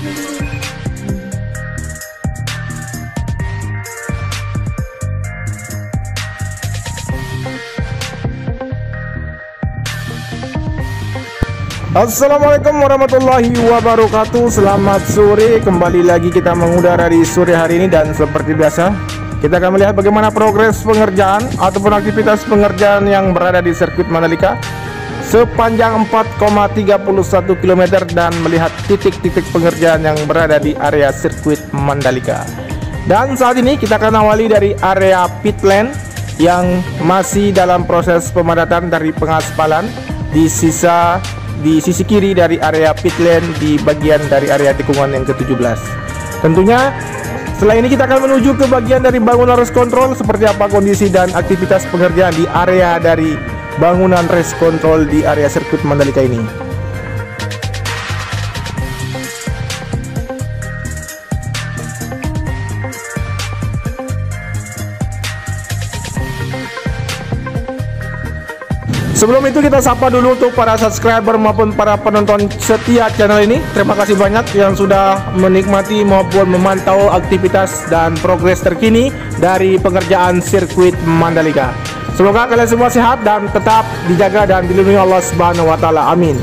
Assalamualaikum warahmatullahi wabarakatuh. Selamat sore, kembali lagi kita mengudara di sore hari ini. Dan seperti biasa, kita akan melihat bagaimana progres pengerjaan ataupun aktivitas pengerjaan yang berada di sirkuit Mandalika sepanjang 4,31 km dan melihat titik-titik pengerjaan yang berada di area sirkuit Mandalika. Dan saat ini kita akan awali dari area pit lane yang masih dalam proses pemadatan dari pengaspalan di sisi kiri dari area pit lane di bagian dari area tikungan yang ke-17. Tentunya setelah ini kita akan menuju ke bagian dari bangunan race control, seperti apa kondisi dan aktivitas pengerjaan di area dari bangunan race control di area sirkuit Mandalika ini. Sebelum itu kita sapa dulu untuk para subscriber maupun para penonton setia channel ini. Terima kasih banyak yang sudah menikmati maupun memantau aktivitas dan progres terkini dari pengerjaan sirkuit Mandalika. Semoga kalian semua sehat dan tetap dijaga dan dilindungi Allah Subhanahu wa taala. Amin.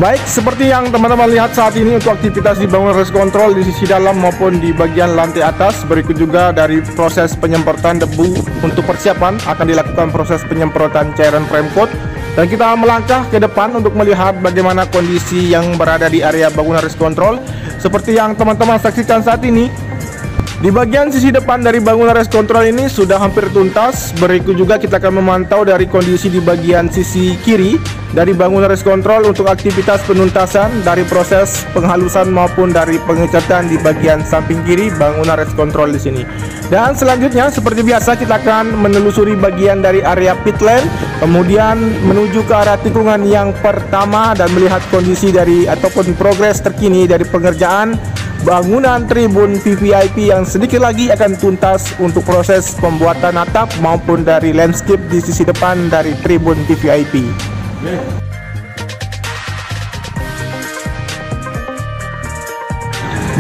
Baik, seperti yang teman-teman lihat saat ini untuk aktivitas di bangunan race control di sisi dalam maupun di bagian lantai atas. Berikut juga dari proses penyemprotan debu. Untuk persiapan akan dilakukan proses penyemprotan cairan prime coat. Dan kita melangkah ke depan untuk melihat bagaimana kondisi yang berada di area bangunan race control. Seperti yang teman-teman saksikan saat ini, di bagian sisi depan dari bangunan race control ini sudah hampir tuntas. Berikut juga kita akan memantau dari kondisi di bagian sisi kiri dari bangunan race control untuk aktivitas penuntasan dari proses penghalusan maupun dari pengecatan di bagian samping kiri bangunan race control di sini. Dan selanjutnya seperti biasa kita akan menelusuri bagian dari area pit lane, kemudian menuju ke arah tikungan yang pertama dan melihat kondisi dari ataupun progres terkini dari pengerjaan bangunan tribun VVIP yang sedikit lagi akan tuntas untuk proses pembuatan atap maupun dari landscape di sisi depan dari tribun VVIP.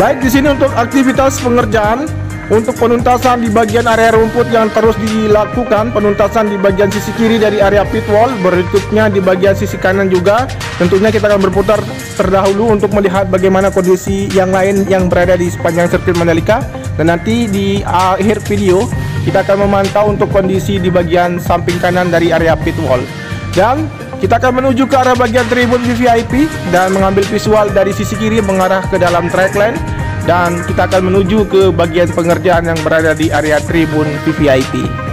Baik, di sini untuk aktivitas pengerjaan untuk penuntasan di bagian area rumput yang terus dilakukan, penuntasan di bagian sisi kiri dari area pit wall, berikutnya di bagian sisi kanan juga. Tentunya kita akan berputar terdahulu untuk melihat bagaimana kondisi yang lain yang berada di sepanjang sirkuit Mandalika, dan nanti di akhir video kita akan memantau untuk kondisi di bagian samping kanan dari area pit wall. Dan kita akan menuju ke arah bagian tribun VVIP dan mengambil visual dari sisi kiri mengarah ke dalam track lane. Dan kita akan menuju ke bagian pengerjaan yang berada di area tribun VVIP.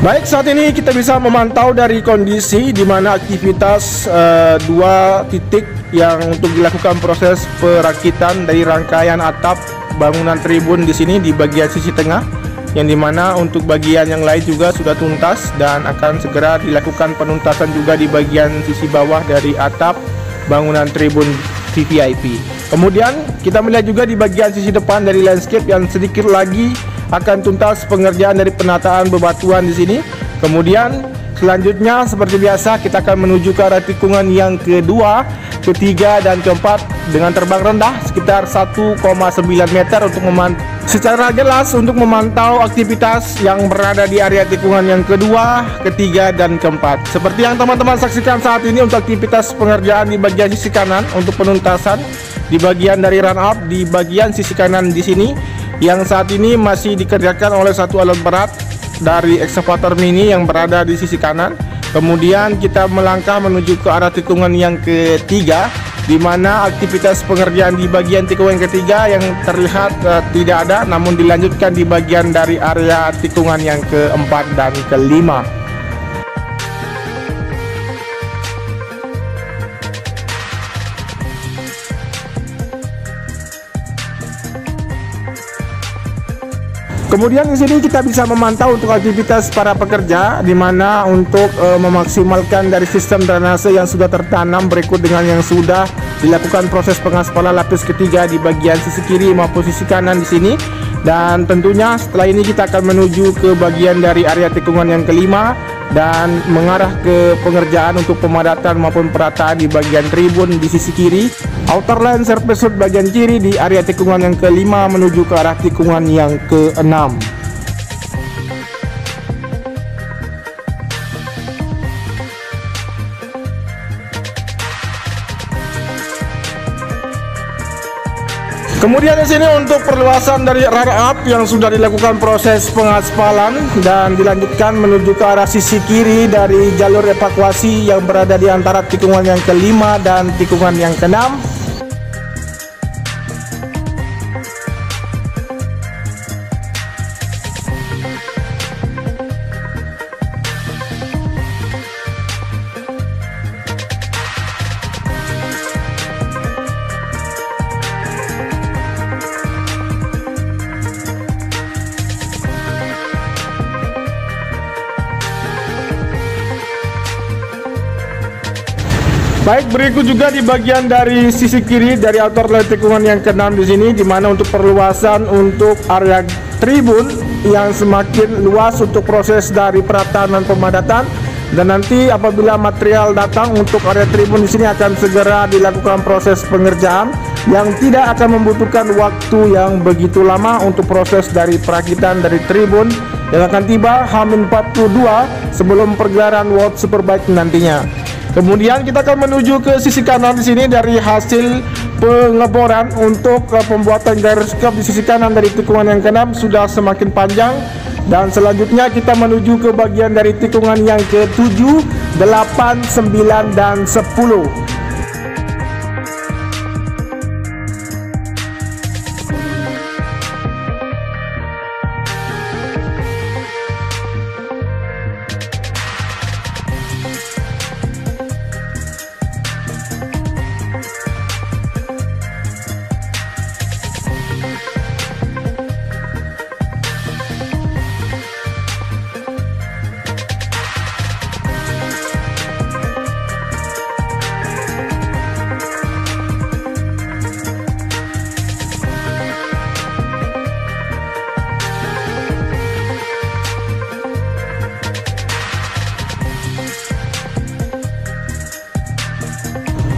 Baik, saat ini kita bisa memantau dari kondisi di mana aktivitas dua titik yang untuk dilakukan proses perakitan dari rangkaian atap bangunan tribun di sini di bagian sisi tengah, yang dimana untuk bagian yang lain juga sudah tuntas dan akan segera dilakukan penuntasan juga di bagian sisi bawah dari atap bangunan tribun VVIP. Kemudian kita melihat juga di bagian sisi depan dari landscape yang sedikit lagi akan tuntas pengerjaan dari penataan bebatuan di sini, Kemudian selanjutnya seperti biasa kita akan menuju ke arah tikungan yang kedua, ketiga, dan keempat dengan terbang rendah sekitar 1,9 meter untuk secara jelas untuk memantau aktivitas yang berada di area tikungan yang kedua, ketiga, dan keempat. Seperti yang teman-teman saksikan saat ini untuk aktivitas pengerjaan di bagian sisi kanan untuk penuntasan di bagian dari run up di bagian sisi kanan di sini yang saat ini masih dikerjakan oleh satu alat berat dari ekskavator mini yang berada di sisi kanan. Kemudian kita melangkah menuju ke arah tikungan yang ketiga, di mana aktivitas pengerjaan di bagian tikungan yang ketiga yang terlihat tidak ada, namun dilanjutkan di bagian dari area tikungan yang keempat dan kelima. Kemudian di sini kita bisa memantau untuk aktivitas para pekerja, di mana untuk memaksimalkan dari sistem drainase yang sudah tertanam berikut dengan yang sudah dilakukan proses pengaspalan lapis ketiga di bagian sisi kiri maupun sisi kanan di sini. Dan tentunya setelah ini kita akan menuju ke bagian dari area tikungan yang kelima dan mengarah ke pengerjaan untuk pemadatan maupun perataan di bagian tribun di sisi kiri, outer line surface road bagian kiri di area tikungan yang kelima menuju ke arah tikungan yang keenam. Kemudian di sini untuk perluasan dari run up yang sudah dilakukan proses pengaspalan dan dilanjutkan menuju ke arah sisi kiri dari jalur evakuasi yang berada di antara tikungan yang kelima dan tikungan yang keenam. Baik, berikut juga di bagian dari sisi kiri dari outer line tikungan yang keenam di sini, di mana untuk perluasan untuk area tribun yang semakin luas untuk proses dari perataan dan pemadatan. Dan nanti apabila material datang untuk area tribun di sini akan segera dilakukan proses pengerjaan yang tidak akan membutuhkan waktu yang begitu lama untuk proses dari perakitan dari tribun yang akan tiba H-42 sebelum pergelaran World Superbike nantinya. Kemudian kita akan menuju ke sisi kanan di sini dari hasil pengeboran untuk pembuatan gyroscope di sisi kanan dari tikungan yang keenam sudah semakin panjang, dan selanjutnya kita menuju ke bagian dari tikungan yang ke-7, 8, 9, dan 10.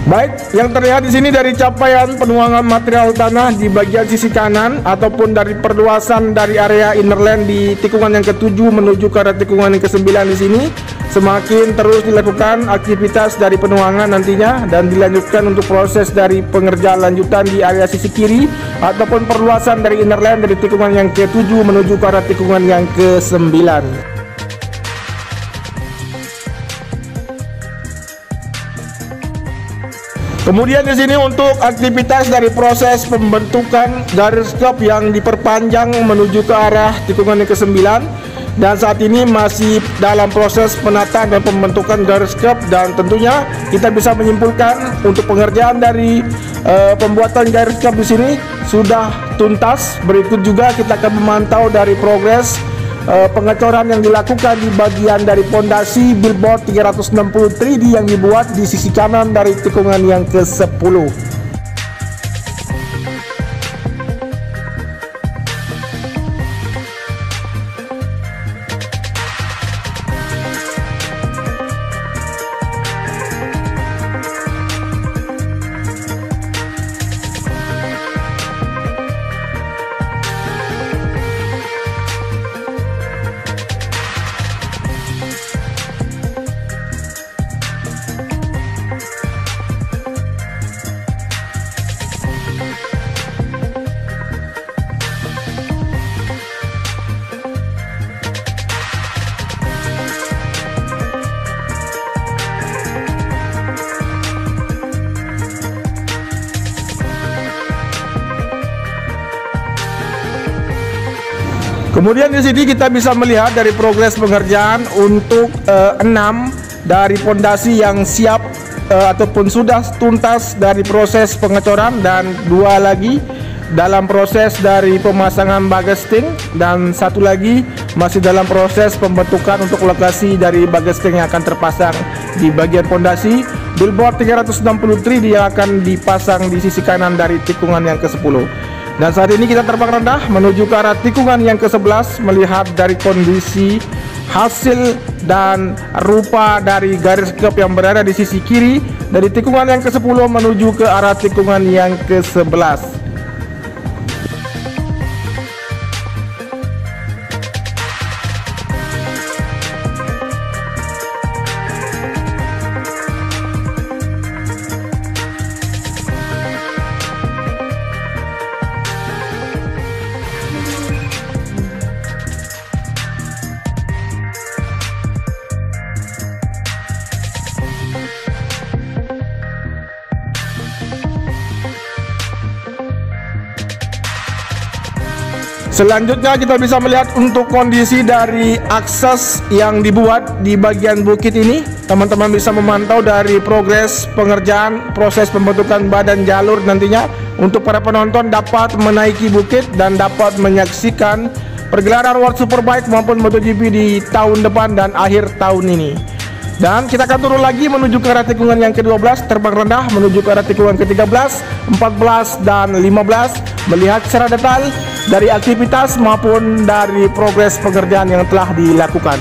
Baik, yang terlihat di sini dari capaian penuangan material tanah di bagian sisi kanan ataupun dari perluasan dari area innerland di tikungan yang ke-7 menuju ke arah tikungan yang ke-9 di sini semakin terus dilakukan aktivitas dari penuangan nantinya dan dilanjutkan untuk proses dari pengerjaan lanjutan di area sisi kiri ataupun perluasan dari innerland dari tikungan yang ke-7 menuju ke arah tikungan yang ke-9. Kemudian di sini untuk aktivitas dari proses pembentukan gyroscope yang diperpanjang menuju ke arah tikungan yang ke-9, dan saat ini masih dalam proses penataan dan pembentukan gyroscope, dan tentunya kita bisa menyimpulkan untuk pengerjaan dari pembuatan gyroscope di sini sudah tuntas. Berikut juga kita akan memantau dari progres pengecoran yang dilakukan di bagian dari pondasi billboard 360 3D yang dibuat di sisi kanan dari tikungan yang ke-10. Kemudian di sini kita bisa melihat dari progres pengerjaan untuk 6 dari pondasi yang siap ataupun sudah tuntas dari proses pengecoran, dan 2 lagi dalam proses dari pemasangan bagesting, dan 1 lagi masih dalam proses pembentukan untuk lokasi dari bagesting yang akan terpasang di bagian pondasi. Billboard 363 dia akan dipasang di sisi kanan dari tikungan yang ke-10. Dan saat ini kita terbang rendah menuju ke arah tikungan yang ke-11, melihat dari kondisi hasil dan rupa dari garis kerb yang berada di sisi kiri dari tikungan yang ke-10 menuju ke arah tikungan yang ke-11. Selanjutnya kita bisa melihat untuk kondisi dari akses yang dibuat di bagian bukit ini. Teman-teman bisa memantau dari progres pengerjaan, proses pembentukan badan jalur nantinya untuk para penonton dapat menaiki bukit dan dapat menyaksikan pergelaran World Superbike maupun MotoGP di tahun depan dan akhir tahun ini. Dan kita akan turun lagi menuju ke arah tikungan yang ke-12, terbang rendah menuju ke arah tikungan ke-13, 14 dan 15, melihat secara detail dari aktivitas maupun dari progres pekerjaan yang telah dilakukan.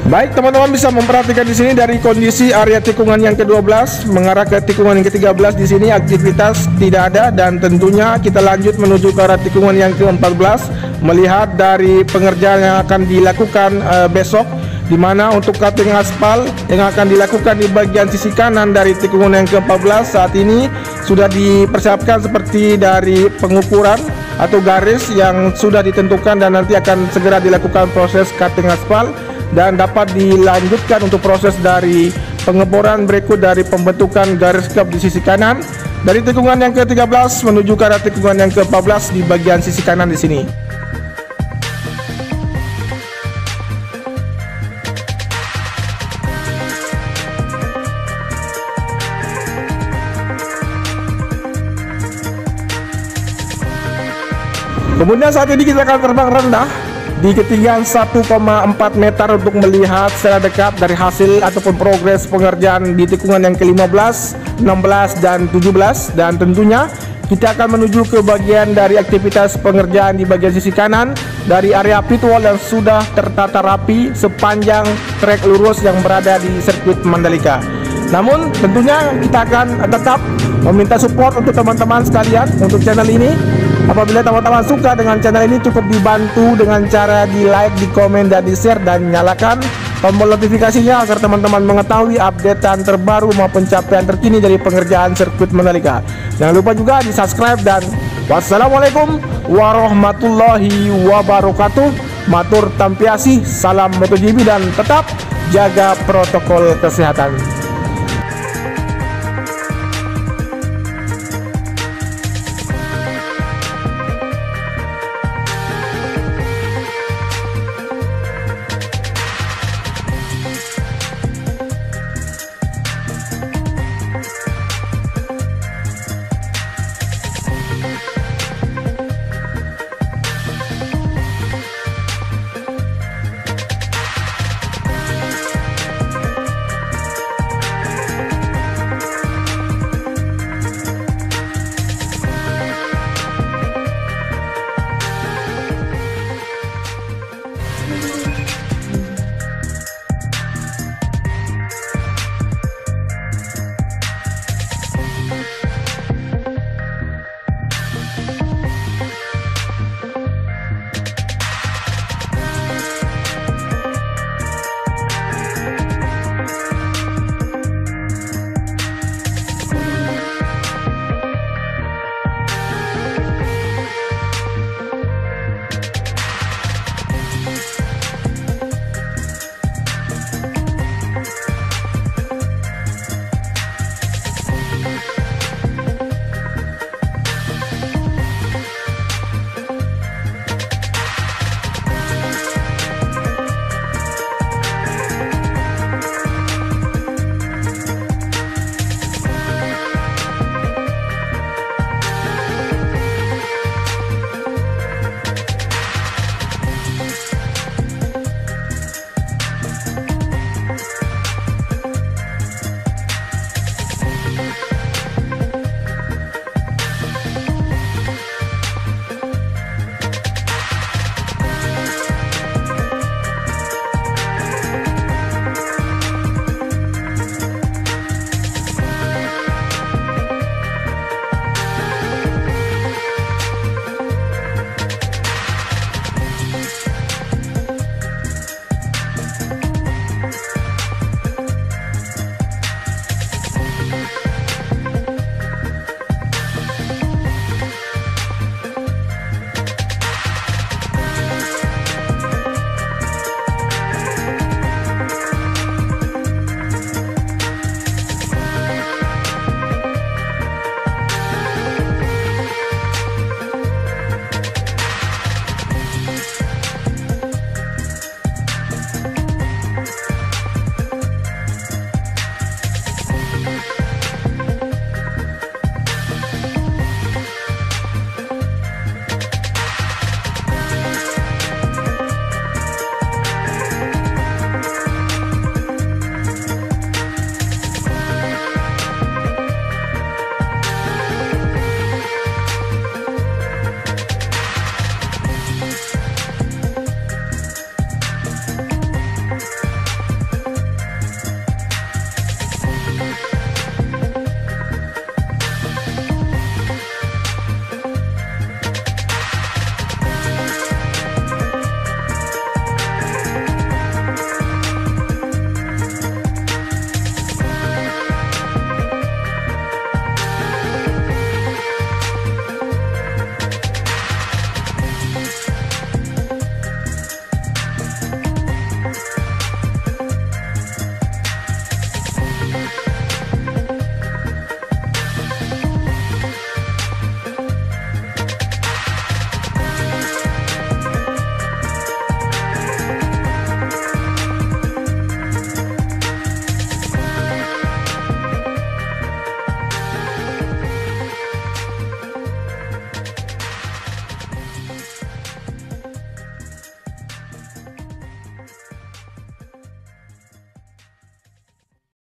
Baik, teman-teman bisa memperhatikan di sini dari kondisi area tikungan yang ke-12 mengarah ke tikungan yang ke-13. Di sini aktivitas tidak ada, dan tentunya kita lanjut menuju ke arah tikungan yang ke-14 melihat dari pengerjaan yang akan dilakukan besok, di mana untuk cutting aspal yang akan dilakukan di bagian sisi kanan dari tikungan yang ke-14 saat ini sudah dipersiapkan seperti dari pengukuran atau garis yang sudah ditentukan, dan nanti akan segera dilakukan proses cutting aspal dan dapat dilanjutkan untuk proses dari pengeboran berikut dari pembentukan garis kerb di sisi kanan dari tikungan yang ke-13 menuju ke arah tikungan yang ke-14 di bagian sisi kanan di sini. Kemudian saat ini kita akan terbang rendah di ketinggian 1,4 meter untuk melihat secara dekat dari hasil ataupun progres pengerjaan di tikungan yang ke-15, 16 dan 17, dan tentunya kita akan menuju ke bagian dari aktivitas pengerjaan di bagian sisi kanan dari area pitwall yang sudah tertata rapi sepanjang trek lurus yang berada di sirkuit Mandalika. Namun tentunya kita akan tetap meminta support untuk teman-teman sekalian untuk channel ini. Apabila teman-teman suka dengan channel ini, cukup dibantu dengan cara di like, di komen, dan di share, dan nyalakan tombol notifikasinya agar teman-teman mengetahui updatean terbaru maupun capaian terkini dari pengerjaan sirkuit Mandalika. Jangan lupa juga di subscribe, dan wassalamualaikum warahmatullahi wabarakatuh. Matur tampiasi, salam MotoGP, dan tetap jaga protokol kesehatan.